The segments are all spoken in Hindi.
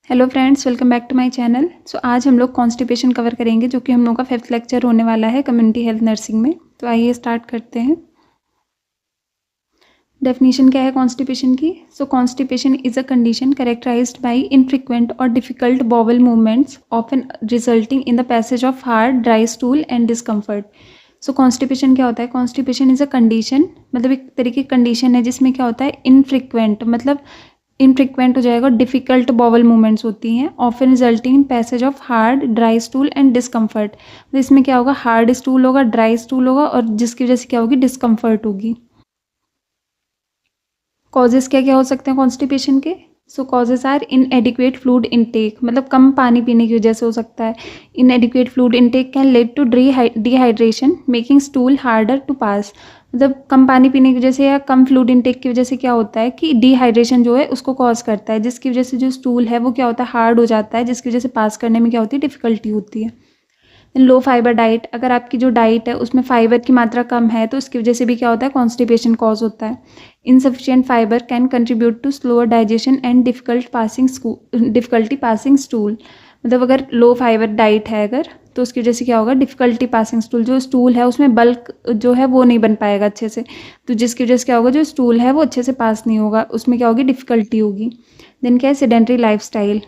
Hello friends, welcome back to my channel. आज हम लोग कॉन्स्टिपेशन कवर करेंगे, जो कि हम लोगों का 5th लेक्चर होने वाला है कम्युनिटी हेल्थ नर्सिंग में। तो आइए स्टार्ट करते हैं। डेफिनेशन क्या है कॉन्स्टिपेशन की? Constipation is a condition characterised by infrequent और difficult bowel movements often resulting in the passage of hard dry stool and discomfort. Constipation क्या होता है? कॉन्स्टिपेशन इज़ अ कंडीशन, मतलब एक तरीके की कंडीशन है जिसमें क्या होता है, इनफ्रीक्वेंट मतलब इनफ्रीक्वेंट हो जाएगा, डिफिकल्ट बॉवल मूवमेंट्स होती हैं, often resulting in passage of hard dry stool and discomfort. तो इसमें क्या होगा, हार्ड स्टूल होगा, ड्राई स्टूल होगा, और जिसकी वजह से क्या होगी, डिस्कम्फर्ट होगी। कॉजेस क्या क्या हो सकते हैं कॉन्स्टिपेशन के? Causes are inadequate fluid intake, मतलब कम पानी पीने की वजह से हो सकता है। Inadequate fluid intake can lead to dehydration making stool harder to pass. मतलब कम पानी पीने की वजह से या कम फ्लूइड इनटेक की वजह से क्या होता है कि डिहाइड्रेशन जो है उसको कॉज करता है, जिसकी वजह से जो स्टूल है वो क्या होता है, हार्ड हो जाता है, जिसकी वजह से पास करने में क्या होती है, डिफिकल्टी होती है। लो फाइबर डाइट, अगर आपकी जो डाइट है उसमें फाइबर की मात्रा कम है तो उसकी वजह से भी क्या होता है, कॉन्स्टिपेशन कॉज होता है। Insufficient fibre can contribute to slower digestion and difficulty passing stool. मतलब अगर लो फाइबर डाइट है अगर, तो उसकी वजह से क्या होगा, डिफिकल्टी पासिंग स्टूल, जो स्टूल है उसमें बल्क जो है वो नहीं बन पाएगा अच्छे से, तो जिसकी वजह से क्या होगा, जो स्टूल है वो अच्छे से पास नहीं होगा, उसमें क्या होगी, डिफिकल्टी होगी। देन क्या है, सेडेंट्री लाइफस्टाइल।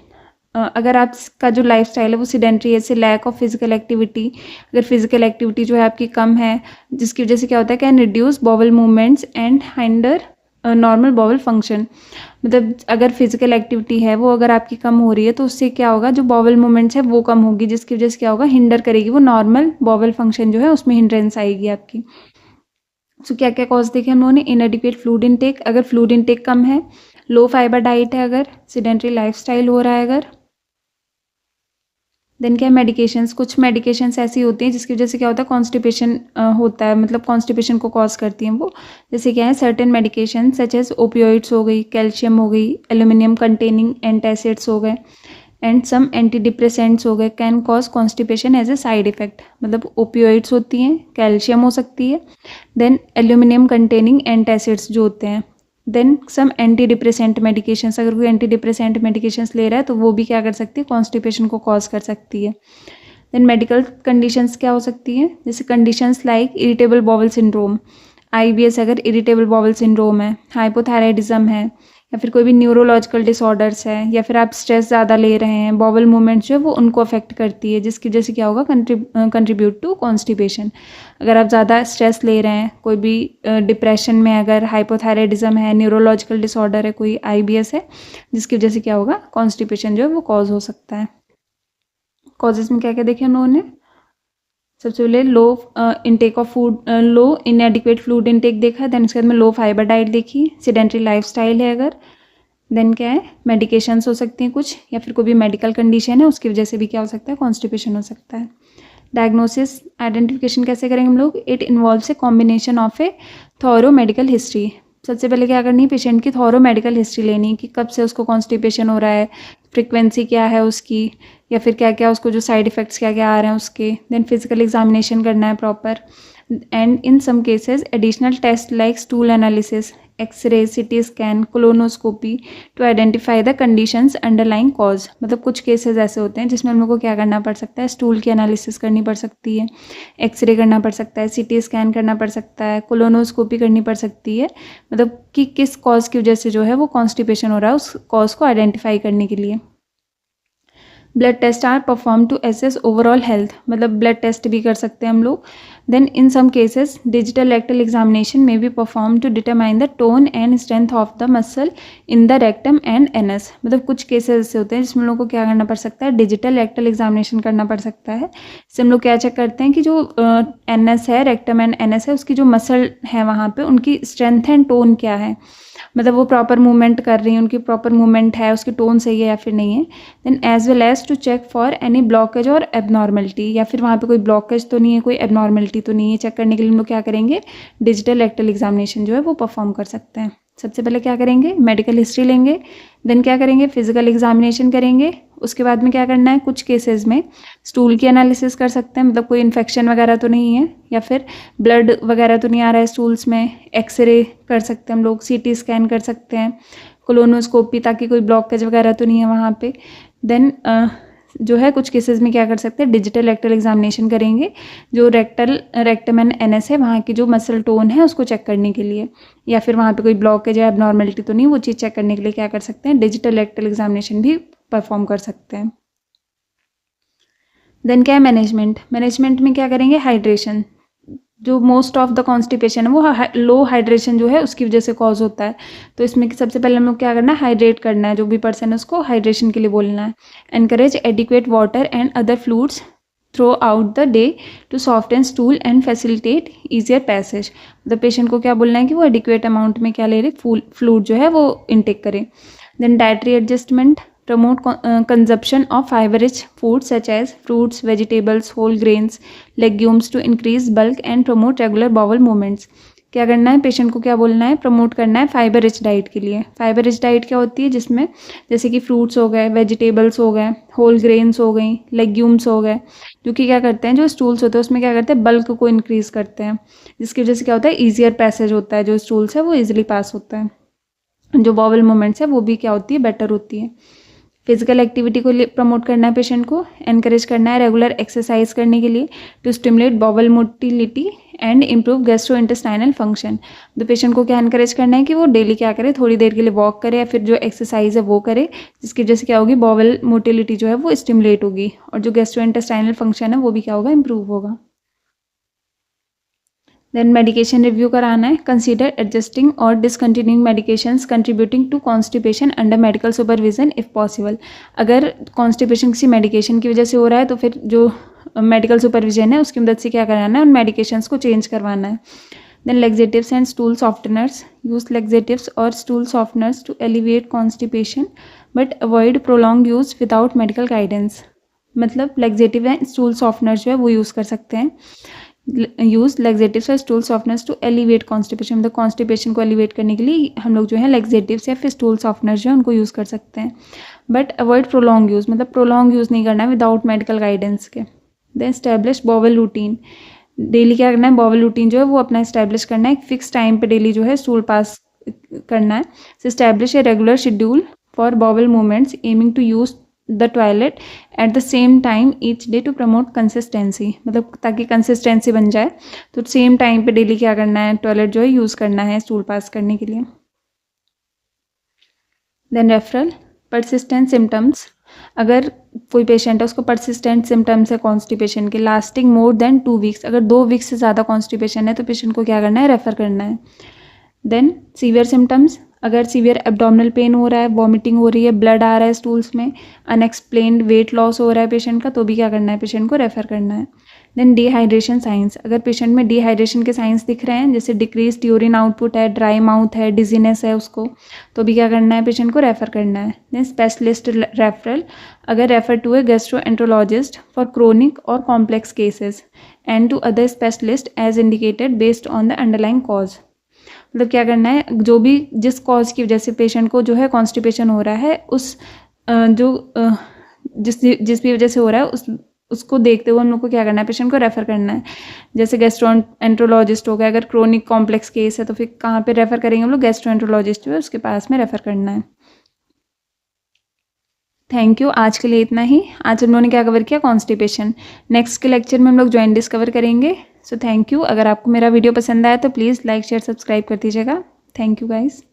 अगर आपका जो लाइफस्टाइल है वो सीडेंट्री है, जैसे लैक ऑफ फिजिकल एक्टिविटी, अगर फिजिकल एक्टिविटी जो है आपकी कम है, जिसकी वजह से क्या होता है, can reduce bowel movements and hinder normal bowel function. मतलब अगर फिजिकल एक्टिविटी है वो अगर आपकी कम हो रही है तो उससे क्या होगा, जो बॉवल मूवमेंट्स है वो कम होगी, जिसकी वजह से क्या होगा, हिंडर करेगी, वो नॉर्मल बॉवल फंक्शन जो है उसमें हिंड्रेंस आएगी आपकी। क्या क्या कॉज देखे हम लोगों ने? इनएडिक्वेट फ्लूइड इनटेक, अगर फ्लूइड इनटेक कम है, लो फाइबर डाइट है अगर, सीडेंट्री लाइफस्टाइल हो रहा है अगर। देन क्या है, मेडिकेशंस। कुछ मेडिकेशंस ऐसी होती हैं जिसकी वजह से क्या होता है, कॉन्स्टिपेशन होता है, मतलब कॉन्स्टिपेशन को कॉज करती हैं वो। जैसे क्या है, certain medication such as opioids हो गई, कैल्शियम हो गई, एल्यूमिनियम कंटेनिंग एंटासिड्स हो गए, एंड सम एंटी डिप्रेसेंट्स हो गए, can cause constipation as a side effect. मतलब ओपियोइड्स होती हैं, कैल्शियम हो सकती है, देन एल्यूमिनियम कंटेनिंग एंटासिड्स जो होते हैं, then some anti depressant medications. अगर कोई एंटी डिप्रेसेंट मेडिकेशंस ले रहा है तो वो भी क्या कर सकती है, कॉन्स्टिपेशन को कॉज कर सकती है। देन मेडिकल कंडीशंस क्या हो सकती हैं, जैसे conditions like irritable bowel syndrome, IBS अगर इरिटेबल बॉवल सिंड्रोम है, हाइपोथायराइडिज्म है, या फिर कोई भी न्यूरोलॉजिकल डिसऑर्डर्स है, या फिर आप स्ट्रेस ज़्यादा ले रहे हैं, बॉवल मूवमेंट्स जो है वो उनको अफेक्ट करती है, जिसकी वजह से क्या होगा, कंट्रीब्यूट टू कॉन्स्टिपेशन। अगर आप ज़्यादा स्ट्रेस ले रहे हैं, कोई भी डिप्रेशन में अगर हाइपोथायराइडिज्म है, न्यूरोलॉजिकल डिसऑर्डर है, कोई आईबीएस है, जिसकी वजह से क्या होगा, कॉन्स्टिपेशन जो है वो कॉज हो सकता है। कॉजेज में क्या क्या देखे हम लोगों ने? सबसे पहले low intake of food, low inadequate fluid intake देखा, देन उसके बाद में लो फाइबर डाइट देखी, सीडेंट्री लाइफस्टाइल है अगर, देन क्या है, मेडिकेशंस हो सकती हैं कुछ, या फिर कोई भी मेडिकल कंडीशन है उसकी वजह से भी क्या हो सकता है, कॉन्स्टिपेशन हो सकता है। डायग्नोसिस आइडेंटिफिकेशन कैसे करेंगे हम लोग? It involves a combination of A thorough medical history. सबसे पहले क्या करनी है, पेशेंट की थॉरो मेडिकल हिस्ट्री लेनी है कि कब से उसको कॉन्स्टिपेशन हो रहा है, फ्रिक्वेंसी क्या है उसकी, या फिर क्या क्या उसको जो साइड इफ़ेक्ट्स क्या क्या आ रहे हैं उसके। देन फिजिकल एग्जामिनेशन करना है proper, and in some cases additional test like stool analysis, x ray, CT scan, colonoscopy to identify the conditions underlying cause. मतलब कुछ केसेस ऐसे होते हैं जिसमें हम लोग को क्या करना पड़ सकता है, स्टूल की एनालिसिस करनी पड़ सकती है, एक्सरे करना पड़ सकता है, सीटी स्कैन करना पड़ सकता है, कोलोनोस्कोपी करनी पड़ सकती है, मतलब कि किस कॉज की वजह से जो है वो कॉन्स्टिपेशन हो रहा है, उस कॉज को आइडेंटिफाई करने के लिए। Blood test are perform to assess overall health, मतलब ब्लड टेस्ट भी कर सकते हैं हम लोग। Then in some cases digital rectal examination may be perform to determine the tone and strength of the muscle in the rectum and anus. मतलब कुछ केसेस ऐसे होते हैं जिसमें हम लोग को क्या करना पड़ सकता है, डिजिटल रेक्टल एग्जामिनेशन करना पड़ सकता है। इससे हम लोग क्या चेक करते हैं कि जो एनएस है, रेक्टम एंड एनएस है, उसकी जो मसल है वहाँ पे उनकी स्ट्रेंथ एंड टोन क्या है, मतलब वो प्रॉपर मूवमेंट कर रही है, उनकी प्रॉपर मूवमेंट है, उसकी टोन सही है या फिर नहीं है। Then as well as to check for any blockage और एबनॉर्मलिटी, या फिर वहाँ पे कोई ब्लॉकेज तो नहीं है, कोई एबनॉर्मलिटी तो नहीं है, चेक करने के लिए हम लोग क्या करेंगे, डिजिटल रेक्टल एग्जामिनेशन जो है वो परफॉर्म कर सकते हैं। सबसे पहले क्या करेंगे, मेडिकल हिस्ट्री लेंगे, देन क्या करेंगे, फिजिकल एग्जामिनेशन करेंगे, उसके बाद में क्या करना है, कुछ केसेस में स्टूल की एनालिसिस कर सकते हैं, मतलब कोई इन्फेक्शन वगैरह तो नहीं है, या फिर ब्लड वगैरह तो नहीं आ रहा है स्टूल्स में, एक्सरे कर सकते हैं हम लोग, सीटी स्कैन कर सकते हैं, कोलोनोस्कोपी ताकि कोई ब्लॉकेज वगैरह तो नहीं है वहाँ पे। देन जो है कुछ केसेस में क्या कर सकते हैं, डिजिटल रेक्टल एग्जामिनेशन करेंगे, जो रेक्टम एंड एनएस है वहाँ की जो मसल टोन है उसको चेक करने के लिए, या फिर वहाँ पे कोई ब्लॉकेज या एबनॉर्मेलिटी तो नहीं, वो चीज़ चेक करने के लिए क्या कर सकते हैं, डिजिटल रेक्टल एग्जामिनेशन भी परफॉर्म कर सकते हैं। देन क्या है मैनेजमेंट में क्या करेंगे, हाइड्रेशन। जो मोस्ट ऑफ द कॉन्स्टिपेशन है वो लो हाइड्रेशन जो है उसकी वजह से कॉज होता है, तो इसमें सबसे पहले हम लोग क्या करना है, हाइड्रेट करना है, जो भी पर्सन है उसको हाइड्रेशन के लिए बोलना है। Encourage adequate water and other fluids throughout the day to soften stool and facilitate easier passage. मतलब पेशेंट को क्या बोलना है कि वो एडिक्वेट अमाउंट में क्या ले रहे, फ्लूइड जो है वो इनटेक करें। Then dietary adjustment, promote consumption of fiber-rich foods such as fruits, vegetables, whole grains, legumes to increase bulk and promote regular bowel movements। क्या करना है, पेशेंट को क्या बोलना है, प्रमोट करना है फाइबर रिच डाइट के लिए। फाइबर रिच डाइट क्या होती है, जिसमें जैसे कि फ्रूट्स हो गए, वेजिटेबल्स हो गए, होल ग्रेन्स हो गई, लेग्यूम्स हो गए, जो कि क्या करते हैं, जो स्टूल्स होते हैं उसमें क्या करते हैं, बल्क को इंक्रीज करते हैं, जिसकी वजह से क्या होता है, ईजियर पैसेज होता है, जो स्टूल्स है वो ईजिली पास होता है, जो बॉवल मूवमेंट्स है वो भी क्या होती है, बेटर होती है। फिजिकल एक्टिविटी को प्रमोट करना है, पेशेंट को एनकरेज करना है रेगुलर एक्सरसाइज करने के लिए to stimulate bowel motility and improve gastrointestinal function. तो पेशेंट को क्या एनकरेज करना है कि वो डेली क्या करे, थोड़ी देर के लिए वॉक करे या फिर जो एक्सरसाइज है वो करे, जिसकी वजह से क्या होगी, बॉवल मोटिलिटी जो है वो स्टिमुलेट होगी और जो गैस्ट्रोइंटेस्टाइनल फंक्शन है वो भी क्या होगा, इम्प्रूव होगा। देन मेडिकेशन रिव्यू कराना है, कंसीडर एडजस्टिंग और discontinuing medications contributing to constipation under medical supervision if possible. अगर कॉन्स्टिपेशन किसी मेडिकेशन की वजह से हो रहा है तो फिर जो मेडिकल सुपरविजन है उसकी मदद से क्या कराना है, उन मेडिकेशंस को चेंज करवाना है। Then laxatives and stool softeners, use laxatives और stool softeners to alleviate constipation but avoid prolong use without medical guidance. मतलब लेग्जेटिव एंड स्टूल सॉफ्टनर्स जो है वो यूज़ कर सकते हैं, यूज लेग्जेटिव्स और stool softeners to elevate constipation, मतलब कॉन्स्टिपेशन को एलिवेट करने के लिए हम लोग जो है लेग्जेटिव्स या फिर स्टूल सॉफ्टनर्स जो है उनको यूज़ कर सकते हैं, बट अवॉइड प्रोलॉन्ग यूज़, मतलब प्रोलॉन्ग यूज़ नहीं करना है विदाउट मेडिकल गाइडेंस के। Then establish bowel routine, daily क्या करना है, बॉवल रूटीन जो है वो अपना एस्टैब्लिश करना है, एक फिक्स टाइम पे डेली जो है स्टूल पास करना है। Establish a regular schedule for bowel movements aiming to use the toilet at the same time each day to promote consistency, मतलब ताकि कंसिस्टेंसी बन जाए तो सेम टाइम पे डेली क्या करना है, टॉयलेट जो है यूज़ करना है स्टूल पास करने के लिए। देन रेफरल, परसिस्टेंट सिम्टम्स, अगर कोई पेशेंट है उसको परसिस्टेंट सिम्टम्स है कॉन्स्टिपेशन के लास्टिंग मोर देन 2 वीक्स, अगर 2 वीक्स से ज़्यादा कॉन्स्टिपेशन है तो पेशेंट को क्या करना है, रेफ़र करना है। देन सीवियर सिम्टम्स, अगर सीवियर एब्डोमिनल पेन हो रहा है, वॉमिटिंग हो रही है, ब्लड आ रहा है स्टूल्स में, अनएक्सप्लेन्ड वेट लॉस हो रहा है पेशेंट का, तो भी क्या करना है, पेशेंट को रेफ़र करना है। देन डिहाइड्रेशन साइंस, अगर पेशेंट में डिहाइड्रेशन के साइंस दिख रहे हैं, जैसे डिक्रीज यूरिन आउटपुट है, ड्राई माउथ है, डिजीनेस है उसको, तो भी क्या करना है, पेशेंट को रेफ़र करना है। देन स्पेशलिस्ट रेफरल, अगर refer to a gastroenterologist for chronic और complex cases and to other specialist as indicated based on the underlying cause. मतलब क्या करना है, जो भी जिस कॉज की वजह से पेशेंट को जो है कॉन्स्टिपेशन हो रहा है, उस जिस भी वजह से हो रहा है उसको देखते हुए हम लोग को क्या करना है, पेशेंट को रेफ़र करना है। जैसे गैस्ट्रोएंटरोलॉजिस्ट हो गया, अगर क्रोनिक कॉम्प्लेक्स केस है तो फिर कहाँ पे रेफ़र करेंगे हम लोग, गैस्ट्रोएंटरोलॉजिस्ट जो है उसके पास में रेफ़र करना है। थैंक यू, आज के लिए इतना ही। आज हम लोगों ने क्या कवर किया, कॉन्स्टिपेशन। नेक्स्ट के लेक्चर में हम लोग जॉइंटिस कवर करेंगे। So thank you. अगर आपको मेरा वीडियो पसंद आया तो प्लीज़ लाइक शेयर सब्सक्राइब कर दीजिएगा। Thank you guys.